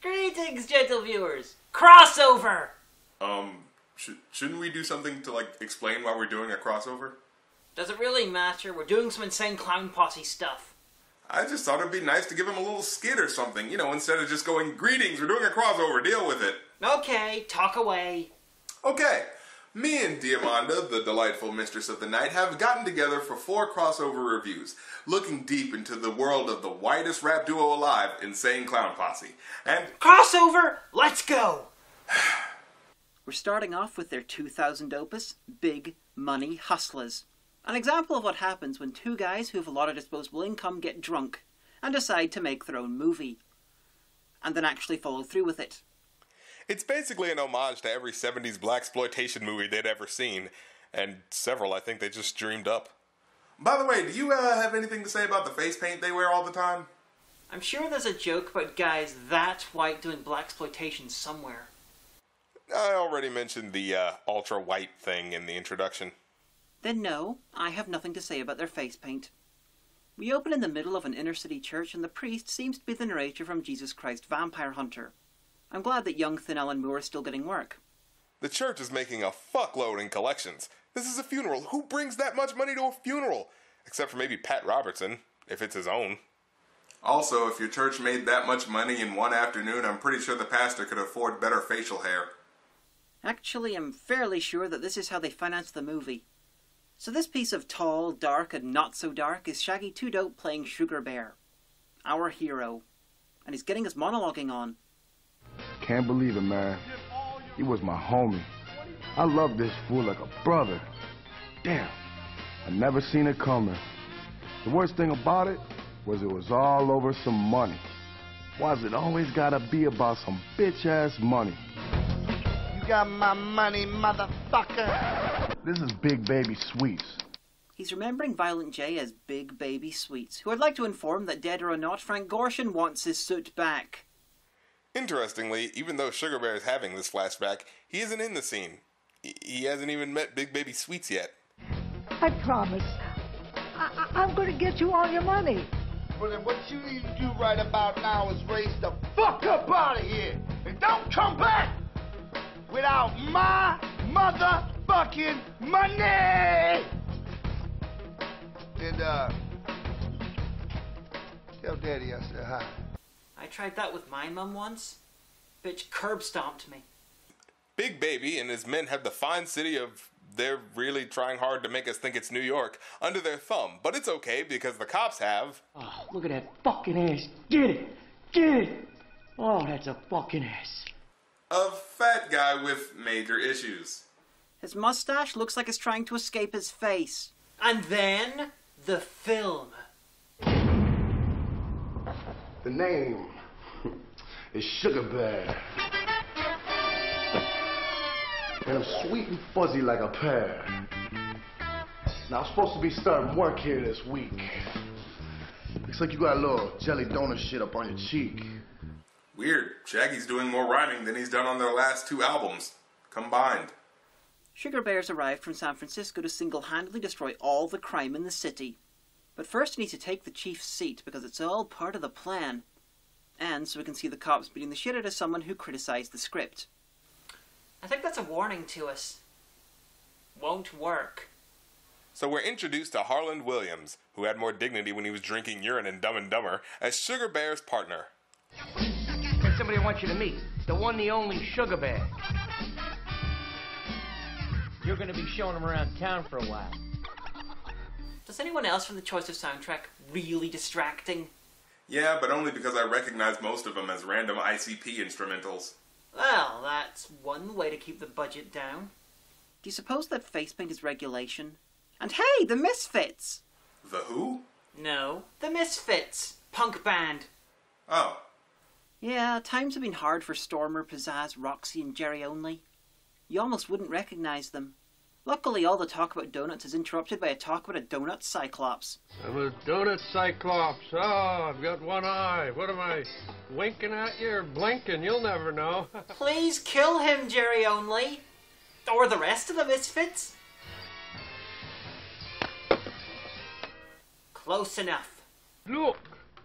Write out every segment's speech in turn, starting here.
Greetings, gentle viewers! Crossover! Shouldn't we do something to, explain why we're doing a crossover? Does it really matter? We're doing some insane clown posse stuff. I just thought it'd be nice to give him a little skit or something, instead of just going, greetings, we're doing a crossover, deal with it. Okay, talk away. Okay, me and Diamanda, the delightful mistress of the night, have gotten together for 4 crossover reviews, looking deep into the world of the whitest rap duo alive, Insane Clown Posse. And crossover, let's go! We're starting off with their 2000 opus, Big Money Hustlas. An example of what happens when 2 guys who have a lot of disposable income get drunk and decide to make their own movie. And then actually follow through with it. It's basically an homage to every 70s blaxploitation movie they'd ever seen, and several I think they just dreamed up. By the way, do you have anything to say about the face paint they wear all the time? I'm sure there's a joke about guys that white doing blaxploitation somewhere. I already mentioned the ultra-white thing in the introduction. Then no, I have nothing to say about their face paint. We open in the middle of an inner-city church and the priest seems to be the narrator from Jesus Christ Vampire Hunter. I'm glad that young Thin Alan Moore is still getting work. The church is making a fuckload in collections. This is a funeral. Who brings that much money to a funeral? Except for maybe Pat Robertson, if it's his own. Also, if your church made that much money in one afternoon, I'm pretty sure the pastor could afford better facial hair. Actually, I'm fairly sure that this is how they financed the movie. So this piece of tall, dark, and not so dark is Shaggy 2 Dope playing Sugar Bear, our hero. And he's getting his monologuing on. Can't believe it, man. He was my homie. I love this fool like a brother. Damn, I never seen it coming. The worst thing about it was all over some money. Why's it always gotta be about some bitch-ass money? You got my money, motherfucker. This is Big Baby Sweets. He's remembering Violent J as Big Baby Sweets, who I'd like to inform that dead or not, Frank Gorshin wants his suit back. Interestingly, even though Sugar Bear is having this flashback, he isn't in the scene. He hasn't even met Big Baby Sweets yet. I promise. I'm gonna get you all your money. But what you need to do right about now is race the fuck up out of here. And don't come back without my motherfucking money! And, tell Daddy I said hi. I tried that with my mum once. Bitch curb stomped me. Big Baby and his men have the fine city of they're really trying hard to make us think it's New York under their thumb. But it's okay because the cops have... Oh, look at that fucking ass. Get it! Get it! Oh, that's a fucking ass. A fat guy with major issues. His mustache looks like it's trying to escape his face. And then, the film. The name is Sugar Bear. And I'm sweet and fuzzy like a pear. Now I'm supposed to be starting work here this week. Looks like you got a little jelly donut shit up on your cheek. Weird. Shaggy's doing more rhyming than he's done on their last 2 albums, combined. Sugar Bear's arrived from San Francisco to single-handedly destroy all the crime in the city. But first he needs to take the chief's seat because it's all part of the plan. And so we can see the cops beating the shit out of someone who criticized the script. I think that's a warning to us. Won't work. So we're introduced to Harland Williams, who had more dignity when he was drinking urine in Dumb and Dumber, as Sugar Bear's partner. There's somebody I want you to meet. The one, the only Sugar Bear. You're gonna be showing him around town for a while. Does anyone else find the choice of soundtrack really distracting? Yeah, but only because I recognize most of them as random ICP instrumentals. Well, that's one way to keep the budget down. Do you suppose that face paint is regulation? And hey, the Misfits! The who? No, the Misfits. Punk band. Oh. Yeah, times have been hard for Stormer, Pizzazz, Roxy, and Jerry Only. You almost wouldn't recognize them. Luckily, all the talk about donuts is interrupted by a talk about a donut cyclops. I'm a donut cyclops. Oh, I've got one eye. What am I, winking at you or blinking? You'll never know. Please kill him, Jerry Only. Or the rest of the misfits. Close enough. Look,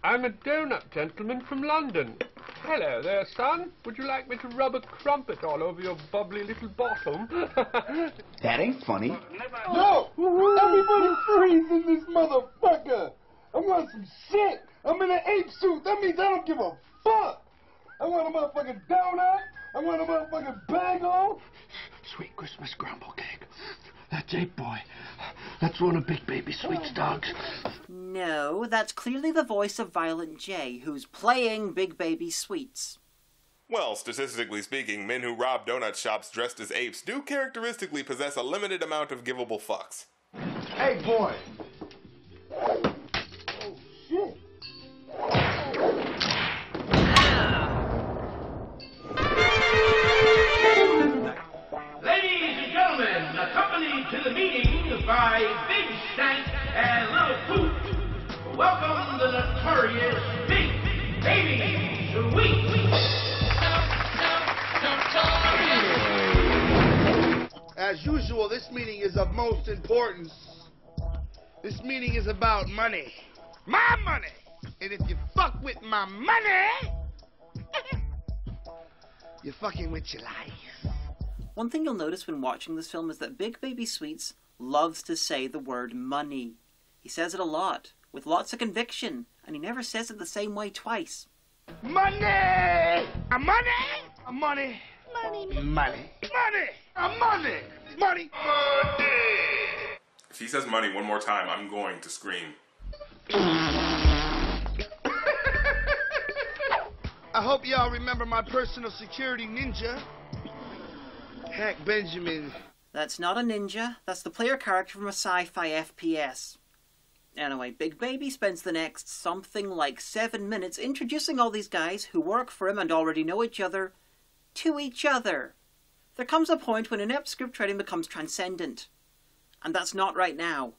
I'm a donut gentleman from London. Hello there, son. Would you like me to rub a crumpet all over your bubbly little bottom? That ain't funny. No! Everybody freeze in this motherfucker! I want some shit! I'm in an ape suit! That means I don't give a fuck! I want a motherfucking donut! I want a motherfucking bagel! Sweet Christmas grumble cake. That's Ape Boy. That's one of Big Baby Sweet's dogs. No, that's clearly the voice of Violent J, who's playing Big Baby Sweets. Well, statistically speaking, men who rob donut shops dressed as apes do characteristically possess a limited amount of givable fucks. Hey, boy! Oh, shit! Ladies and gentlemen, accompanied to the meeting by Big Stank and Little Poop, welcome the notorious Big Baby Sweet. As usual, this meeting is of most importance. This meeting is about money. My money! And if you fuck with my money, you're fucking with your life. One thing you'll notice when watching this film is that Big Baby Sweets loves to say the word money. He says it a lot, with lots of conviction, and he never says it the same way twice. Money! A money! A money! Money! Money! Money! A money! Money! Money! If he says money one more time, I'm going to scream. I hope y'all remember my personal security ninja, Hack Benjamin. That's not a ninja, that's the player character from a sci-fi FPS. Anyway, Big Baby spends the next something like 7 minutes introducing all these guys who work for him and already know each other to each other. There comes a point when inept script writing becomes transcendent. And that's not right now.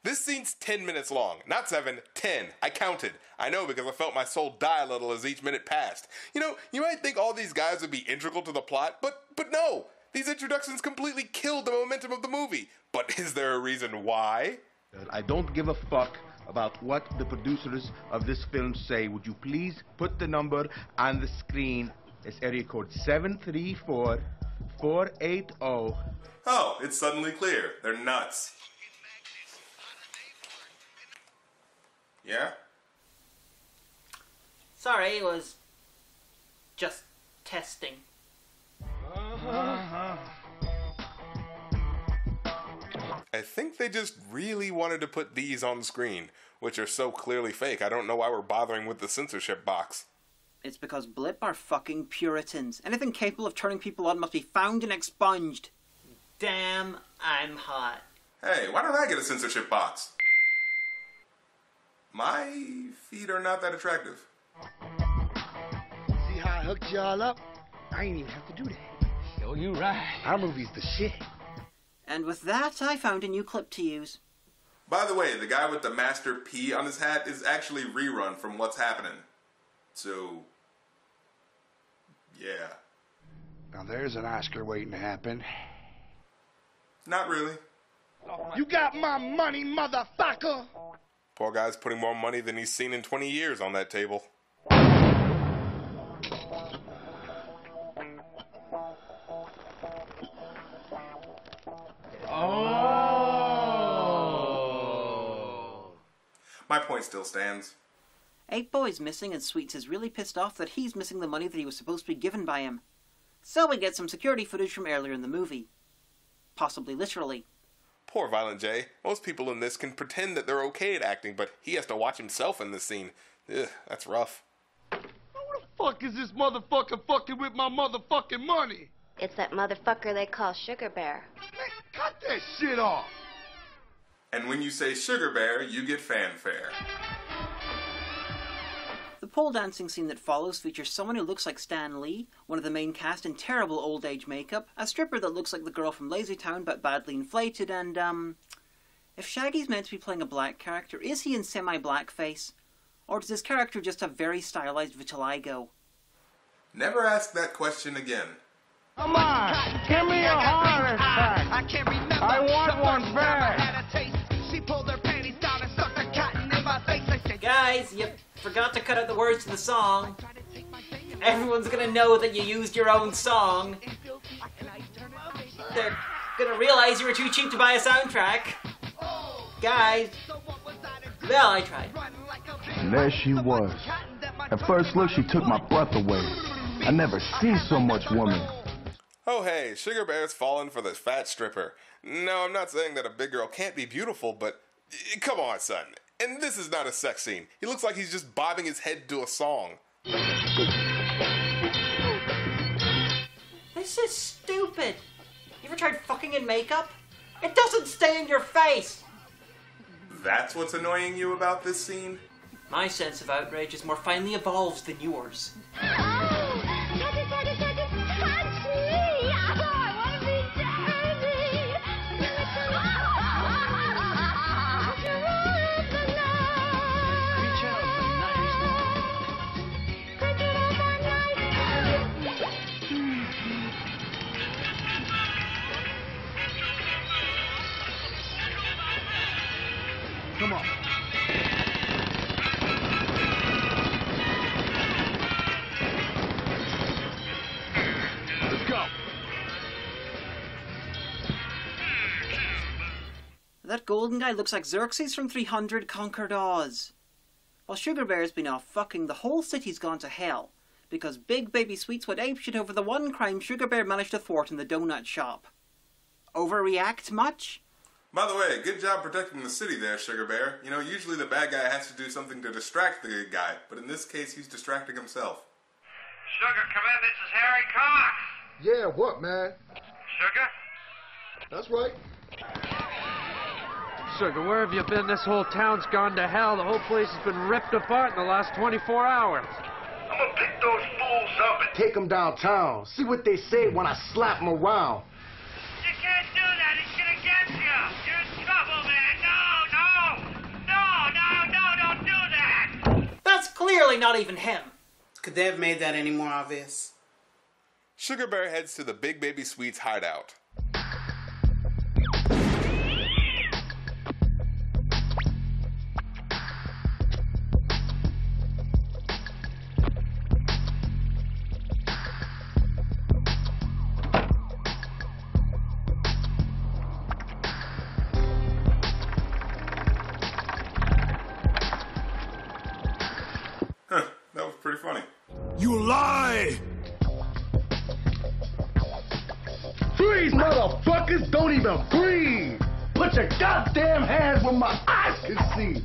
This scene's 10 minutes long. Not 7, 10. I counted. I know because I felt my soul die a little as each minute passed. You know, you might think all these guys would be integral to the plot, but no. These introductions completely killed the momentum of the movie. But is there a reason why? I don't give a fuck about what the producers of this film say. Would you please put the number on the screen? It's area code 734-480. Oh, it's suddenly clear. They're nuts. Yeah? Sorry, it was just testing. I think they just really wanted to put these on screen, which are so clearly fake. I don't know why we're bothering with the censorship box. It's because Blip are fucking Puritans. Anything capable of turning people on must be found and expunged. Damn, I'm hot. Hey, why don't I get a censorship box? My feet are not that attractive. See how I hooked y'all up? I ain't even have to do that. Oh, you right. Our movie's the shit. And with that, I found a new clip to use. By the way, the guy with the Master P on his hat is actually Rerun from What's Happening. So, yeah. Now there's an Oscar waiting to happen. Not really. You got my money, motherfucker! Poor guy's putting more money than he's seen in 20 years on that table. Oh! My point still stands. Ape Boy's missing and Sweets is really pissed off that he's missing the money that he was supposed to be given by him. So we get some security footage from earlier in the movie. Possibly literally. Poor Violent J. Most people in this can pretend that they're okay at acting, but he has to watch himself in this scene. Ugh, that's rough. Who the fuck is this motherfucker fucking with my motherfucking money? It's that motherfucker they call Sugar Bear. Man, cut that shit off! And when you say Sugar Bear, you get fanfare. The pole dancing scene that follows features someone who looks like Stan Lee, one of the main cast in terrible old age makeup, a stripper that looks like the girl from Lazy Town but badly inflated, and if Shaggy's meant to be playing a black character, is he in semi-blackface? Or does his character just have very stylized vitiligo? Never ask that question again. Come on, give me a heart attack. I can't remember. I want one back. She pulled her panties down and stuck the cotton in my face. Guys, you forgot to cut out the words to the song. Everyone's gonna know that you used your own song. They're gonna realize you were too cheap to buy a soundtrack. Guys. Well, I tried. And there she was. At first look, she took my breath away. I never seen so much woman. Oh hey, Sugar Bear's fallen for this fat stripper. No, I'm not saying that a big girl can't be beautiful, but come on, son. And this is not a sex scene. He looks like he's just bobbing his head to a song. This is stupid. You ever tried fucking in makeup? It doesn't stay in your face. That's what's annoying you about this scene? My sense of outrage is more finely evolved than yours. Come on. Let's go. That golden guy looks like Xerxes from 300 Conquered Oz. While Sugar Bear's been off fucking, the whole city's gone to hell, because Big Baby Sweets went apeshit over the one crime Sugar Bear managed to thwart in the donut shop. Overreact much? By the way, good job protecting the city there, Sugar Bear. You know, usually the bad guy has to do something to distract the good guy, but in this case, he's distracting himself. Sugar, come in. This is Harry Cox. Yeah, what, man? Sugar? That's right. Sugar, where have you been? This whole town's gone to hell. The whole place has been ripped apart in the last 24 hours. I'm gonna pick those fools up and... Take them downtown. See what they say when I slap them around. You can't do that. He's gonna get you. You're in trouble, man. No, don't do that. That's clearly not even him. Could they have made that any more obvious? Sugar Bear heads to the Big Baby Sweets hideout. That was pretty funny. You lie! Freeze, motherfuckers! Don't even breathe! Put your goddamn hands where my eyes can see!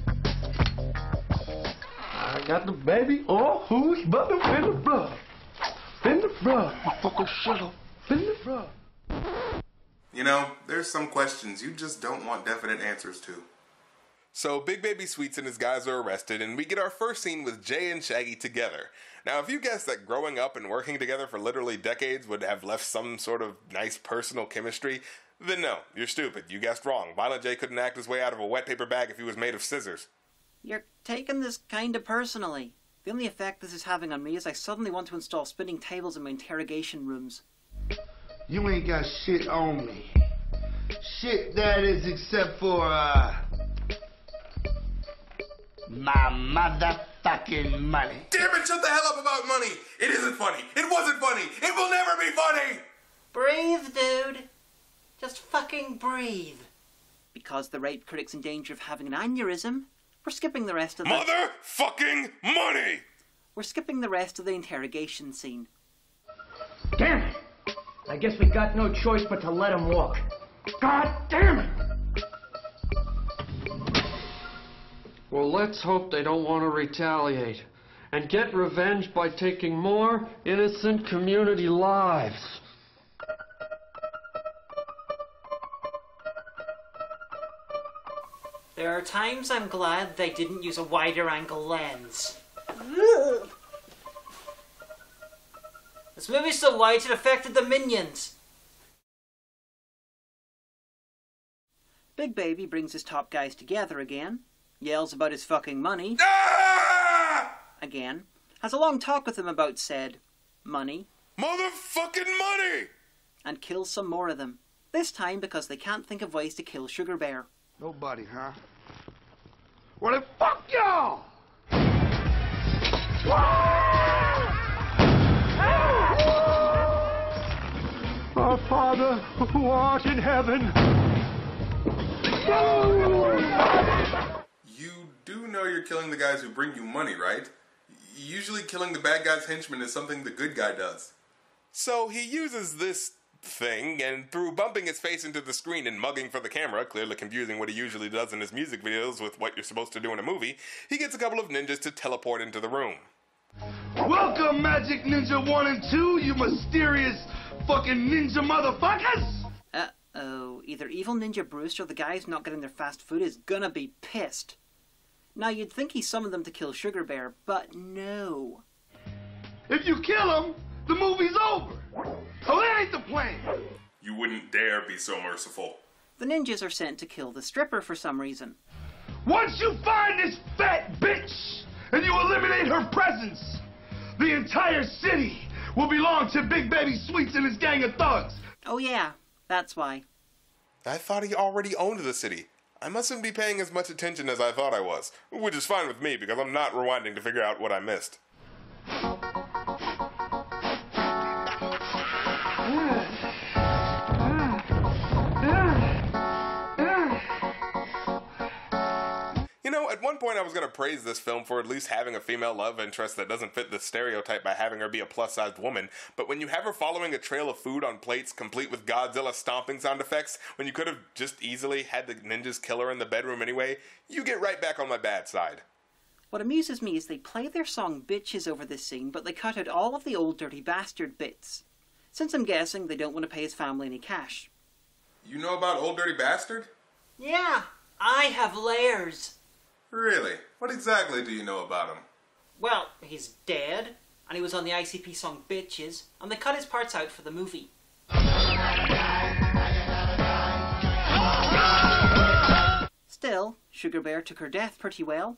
I got the baby or who's mother in the blood. In the blood, you fucking shut up. In the blood. You know, there's some questions you just don't want definite answers to. So Big Baby Sweets and his guys are arrested, and we get our first scene with Jay and Shaggy together. Now, if you guessed that growing up and working together for literally decades would have left some sort of nice personal chemistry, then no, you're stupid. You guessed wrong. Violent J couldn't act his way out of a wet paper bag if he was made of scissors. You're taking this kinda personally. The only effect this is having on me is I suddenly want to install spinning tables in my interrogation rooms. You ain't got shit on me. Shit, that is, except for, my motherfucking money. Damn it, shut the hell up about money! It isn't funny. It wasn't funny. It will never be funny! Breathe, dude. Just fucking breathe. Because the rape critic's in danger of having an aneurysm, we're skipping the rest of the... Motherfucking money! We're skipping the rest of the interrogation scene. Damn it! I guess we got no choice but to let him walk. God damn it! Well, let's hope they don't want to retaliate and get revenge by taking more innocent community lives. There are times I'm glad they didn't use a wider angle lens. This movie's so white it affected the minions. Big Baby brings his top guys together again, yells about his fucking money, again, has a long talk with them about said money, motherfucking money, and kills some more of them, this time because they can't think of ways to kill Sugar Bear. Nobody, huh? Well, then fuck y'all! Our Father, who art in heaven. You do know you're killing the guys who bring you money, right? Usually killing the bad guy's henchmen is something the good guy does. So he uses this thing, and through bumping his face into the screen and mugging for the camera, clearly confusing what he usually does in his music videos with what you're supposed to do in a movie, he gets a couple of ninjas to teleport into the room. Welcome, Magic Ninja 1 and 2, you mysterious fucking ninja motherfuckers! Uh-oh, either Evil Ninja Bruce or the guys not getting their fast food is gonna be pissed. Now, you'd think he summoned them to kill Sugar Bear, but no. If you kill him, the movie's over. So that ain't the plan. You wouldn't dare be so merciful. The ninjas are sent to kill the stripper for some reason. Once you find this fat bitch and you eliminate her presence, the entire city will belong to Big Baby Sweets and his gang of thugs. Oh yeah, that's why. I thought he already owned the city. I mustn't be paying as much attention as I thought I was, which is fine with me because I'm not rewinding to figure out what I missed. You know, at one point I was going to praise this film for at least having a female love interest that doesn't fit the stereotype by having her be a plus-sized woman, but when you have her following a trail of food on plates complete with Godzilla stomping sound effects, when you could have just easily had the ninjas kill her in the bedroom anyway, you get right back on my bad side. What amuses me is they play their song Bitches over this scene, but they cut out all of the old dirty bastard bits. Since I'm guessing they don't want to pay his family any cash. You know about Old Dirty Bastard? Yeah, I have layers. Really? What exactly do you know about him? Well, he's dead, and he was on the ICP song Bitches, and they cut his parts out for the movie. Still, Sugar Bear took her death pretty well.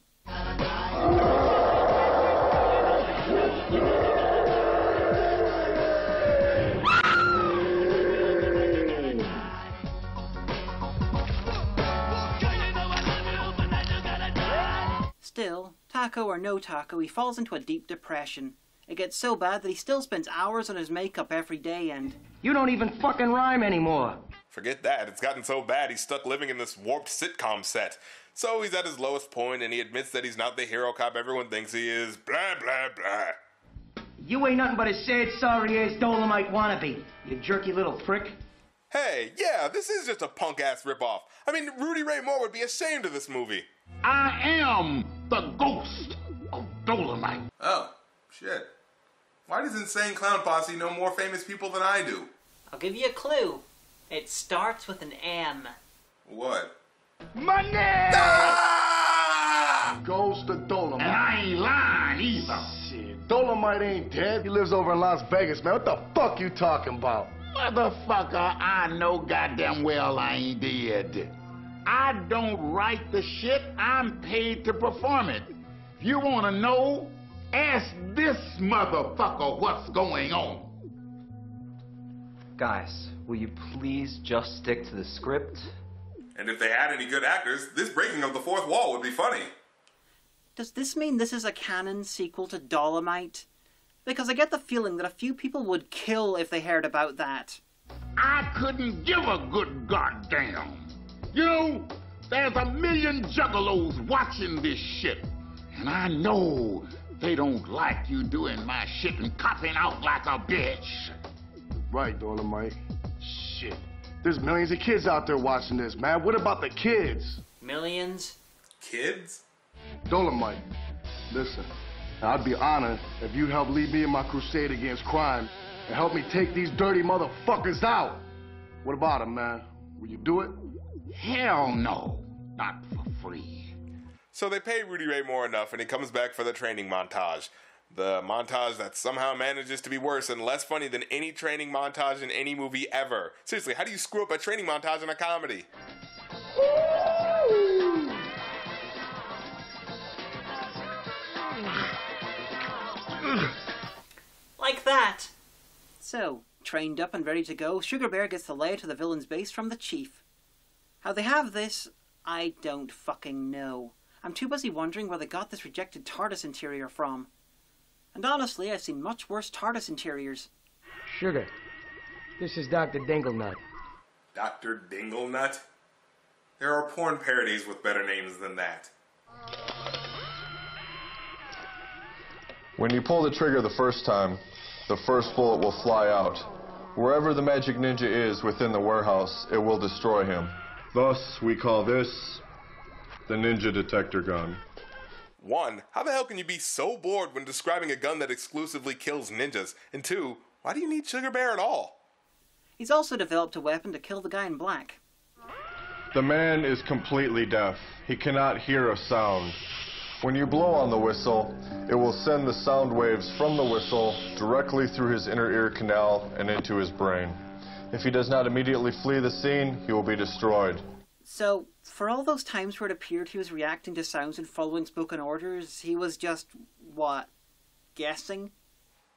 Still, taco or no taco, he falls into a deep depression. It gets so bad that he still spends hours on his makeup every day and... You don't even fucking rhyme anymore. Forget that. It's gotten so bad he's stuck living in this warped sitcom set. So he's at his lowest point and he admits that he's not the hero cop everyone thinks he is. Blah, blah, blah. You ain't nothing but a sad, sorry-ass Dolomite wannabe, you jerky little prick. Hey, yeah, this is just a punk-ass ripoff. I mean, Rudy Ray Moore would be ashamed of this movie. I am the ghost of Dolomite. Oh, shit. Why does Insane Clown Posse know more famous people than I do? I'll give you a clue. It starts with an M. What? Money! Ah! Ghost of Dolomite. And I ain't lying either. Shit, Dolomite ain't dead. He lives over in Las Vegas, man. What the fuck you talking about? Motherfucker, I know goddamn well I ain't dead. I don't write the shit. I'm paid to perform it. If you want to know, ask this motherfucker what's going on. Guys, will you please just stick to the script? And if they had any good actors, this breaking of the fourth wall would be funny. Does this mean this is a canon sequel to Dolomite? Because I get the feeling that a few people would kill if they heard about that. I couldn't give a good goddamn. You know, there's a million juggalos watching this shit. And I know they don't like you doing my shit and copping out like a bitch. Right, Dolomite. Shit. There's millions of kids out there watching this, man. What about the kids? Millions? Kids? Dolomite, listen. I'd be honored if you'd help lead me in my crusade against crime and help me take these dirty motherfuckers out. What about them, man? Will you do it? Hell no. Not for free. So they pay Rudy Ray Moore enough and he comes back for the training montage. The montage that somehow manages to be worse and less funny than any training montage in any movie ever. Seriously, how do you screw up a training montage in a comedy? Like that. So, trained up and ready to go, Sugar Bear gets the layout to the villain's base from the chief. How they have this, I don't fucking know. I'm too busy wondering where they got this rejected TARDIS interior from. And honestly, I've seen much worse TARDIS interiors. Sugar, this is Dr. Dinglenut. Dr. Dinglenut? There are porn parodies with better names than that. When you pull the trigger the first time, the first bullet will fly out. Wherever the magic ninja is within the warehouse, it will destroy him. Thus, we call this the ninja detector gun. 1. How the hell can you be so bored when describing a gun that exclusively kills ninjas? And 2. Why do you need Sugar Bear at all? He's also developed a weapon to kill the guy in black. The man is completely deaf. He cannot hear a sound. When you blow on the whistle, it will send the sound waves from the whistle directly through his inner ear canal and into his brain. If he does not immediately flee the scene, he will be destroyed. So, for all those times where it appeared he was reacting to sounds and following spoken orders, he was just, what, guessing?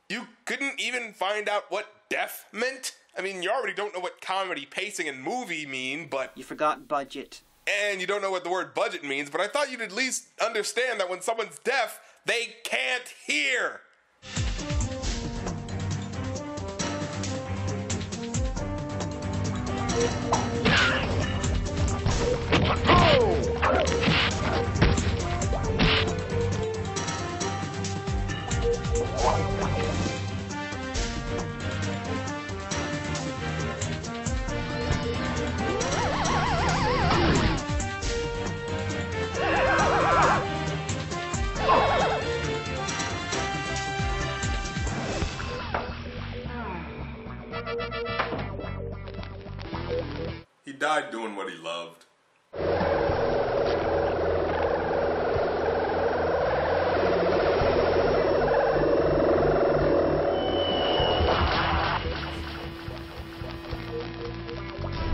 You couldn't even find out what deaf meant? I mean, you already don't know what comedy, pacing, and movie mean, but... You forgot budget. And you don't know what the word budget means, but I thought you'd at least understand that when someone's deaf, they can't hear. He died doing what he loved.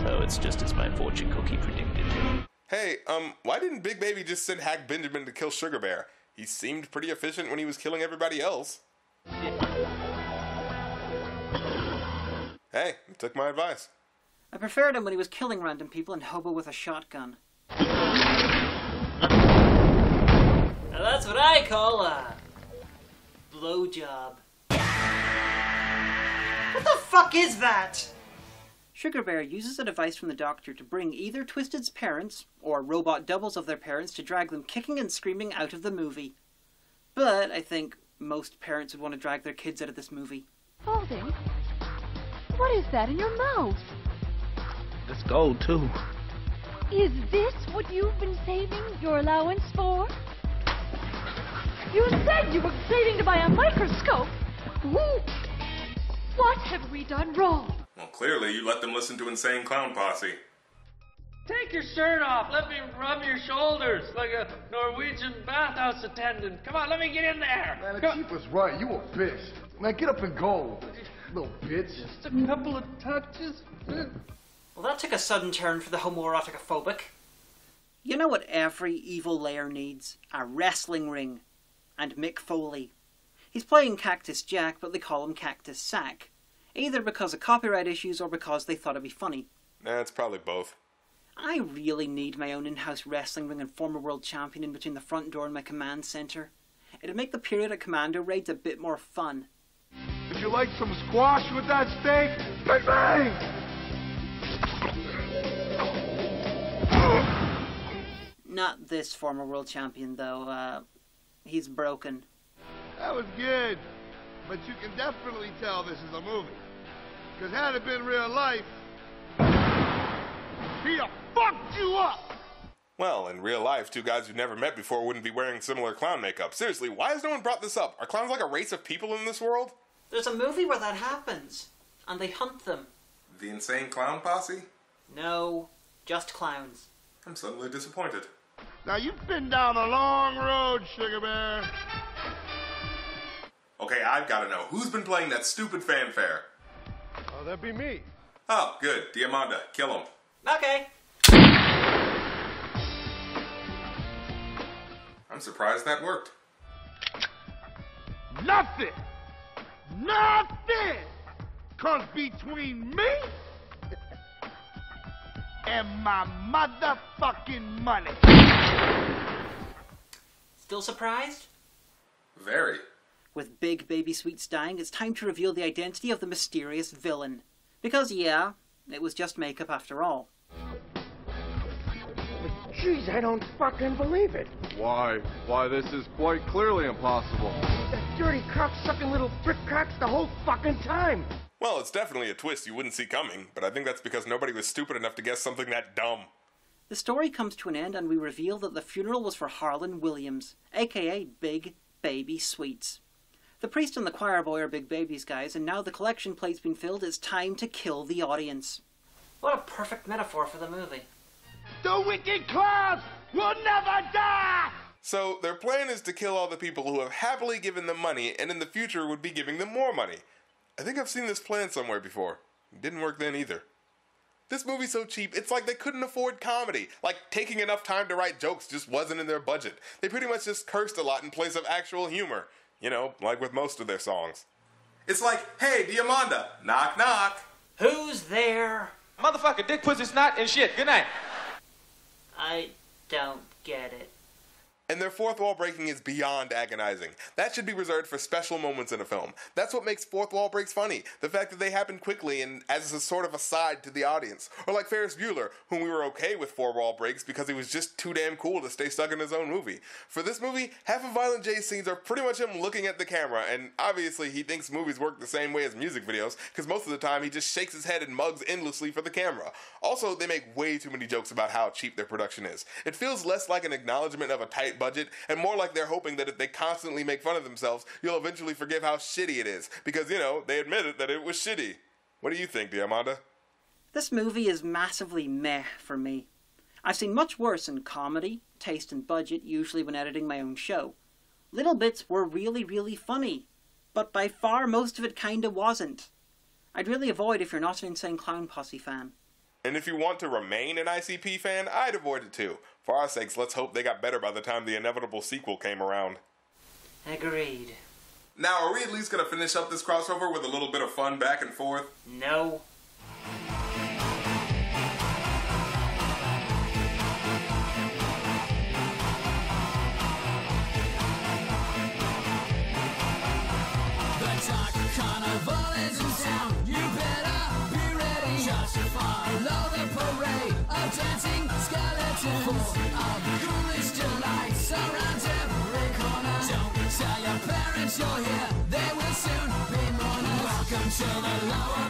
Oh, it's just as my fortune cookie predicted. Hey, why didn't Big Baby just send Hack Benjamin to kill Sugar Bear? He seemed pretty efficient when he was killing everybody else. Hey, he took my advice. I preferred him when he was killing random people and hobo with a shotgun. Now that's what I call a... blowjob. What the fuck is that? Sugar Bear uses a device from the doctor to bring either Twisted's parents, or robot doubles of their parents, to drag them kicking and screaming out of the movie. But I think most parents would want to drag their kids out of this movie. Holding? What is that in your mouth? It's gold, too. Is this what you've been saving your allowance for? You said you were saving to buy a microscope. Ooh. What have we done wrong? Well, clearly you let them listen to Insane Clown Posse. Take your shirt off. Let me rub your shoulders like a Norwegian bathhouse attendant. Come on, let me get in there. Man, the chief was right. You a bitch. Man, get up and go. Little bitch. Just a couple of touches. Well, that took a sudden turn for the homoeroticophobic. You know what every evil lair needs? A wrestling ring. And Mick Foley. He's playing Cactus Jack, but they call him Cactus Sack. Either because of copyright issues or because they thought it'd be funny. Nah, it's probably both. I really need my own in-house wrestling ring and former world champion in between the front door and my command center. It'd make the periodic commando raids a bit more fun. Would you like some squash with that steak? Bang bang! Not this former world champion, though. He's broken. That was good. But you can definitely tell this is a movie. Because had it been real life, he'd have fucked you up! Well, in real life, two guys who've never met before wouldn't be wearing similar clown makeup. Seriously, why has no one brought this up? Are clowns like a race of people in this world? There's a movie where that happens. And they hunt them. The Insane Clown Posse? No, just clowns. I'm suddenly disappointed. Now, you've been down a long road, Sugar Bear. Okay, I've got to know. Who's been playing that stupid fanfare? Oh, that'd be me. Oh, good. Diamanda, kill him. Okay. I'm surprised that worked. Nothing! Nothing comes between me and my motherfucking money. Still surprised? Very. With Big Baby Sweets dying, it's time to reveal the identity of the mysterious villain. Because, yeah, it was just makeup after all. Jeez, I don't fucking believe it. Why? Why, this is quite clearly impossible. That dirty cock-sucking little prick-cock's the whole fucking time. Well, it's definitely a twist you wouldn't see coming, but I think that's because nobody was stupid enough to guess something that dumb. The story comes to an end and we reveal that the funeral was for Harlan Williams, aka Big Baby Sweets. The priest and the choir boy are Big Baby's guys, and now the collection plate's been filled, it's time to kill the audience. What a perfect metaphor for the movie. The wicked clowns will never die! So, their plan is to kill all the people who have happily given them money and in the future would be giving them more money. I think I've seen this plan somewhere before. It didn't work then either. This movie's so cheap, it's like they couldn't afford comedy. Like, taking enough time to write jokes just wasn't in their budget. They pretty much just cursed a lot in place of actual humor. You know, like with most of their songs. It's like, hey, Diamanda, knock knock. Who's there? Motherfucker, dick, pussy, snot, and shit. Good night. I don't get it. And their fourth wall breaking is beyond agonizing. That should be reserved for special moments in a film. That's what makes fourth wall breaks funny. The fact that they happen quickly and as a sort of aside to the audience. Or like Ferris Bueller, whom we were okay with four wall breaks because he was just too damn cool to stay stuck in his own movie. For this movie, half of Violent J's scenes are pretty much him looking at the camera, and obviously he thinks movies work the same way as music videos, because most of the time he just shakes his head and mugs endlessly for the camera. Also, they make way too many jokes about how cheap their production is. It feels less like an acknowledgement of a tight budget, and more like they're hoping that if they constantly make fun of themselves, you'll eventually forgive how shitty it is. Because, you know, they admitted that it was shitty. What do you think, Diamanda? This movie is massively meh for me. I've seen much worse in comedy, taste and budget, usually when editing my own show. Little bits were really, really funny, but by far most of it kinda wasn't. I'd really avoid if you're not an Insane Clown Posse fan. And if you want to remain an ICP fan, I'd avoid it too. For our sakes, let's hope they got better by the time the inevitable sequel came around. Agreed. Now, are we at least going to finish up this crossover with a little bit of fun back and forth? No. The dark carnival is in town. You better be ready. Just follow the parade of dancing skeletons. Full of ghoulish delights surround every corner. Don't tell your parents you're here. They will soon be mourning. Welcome to the lower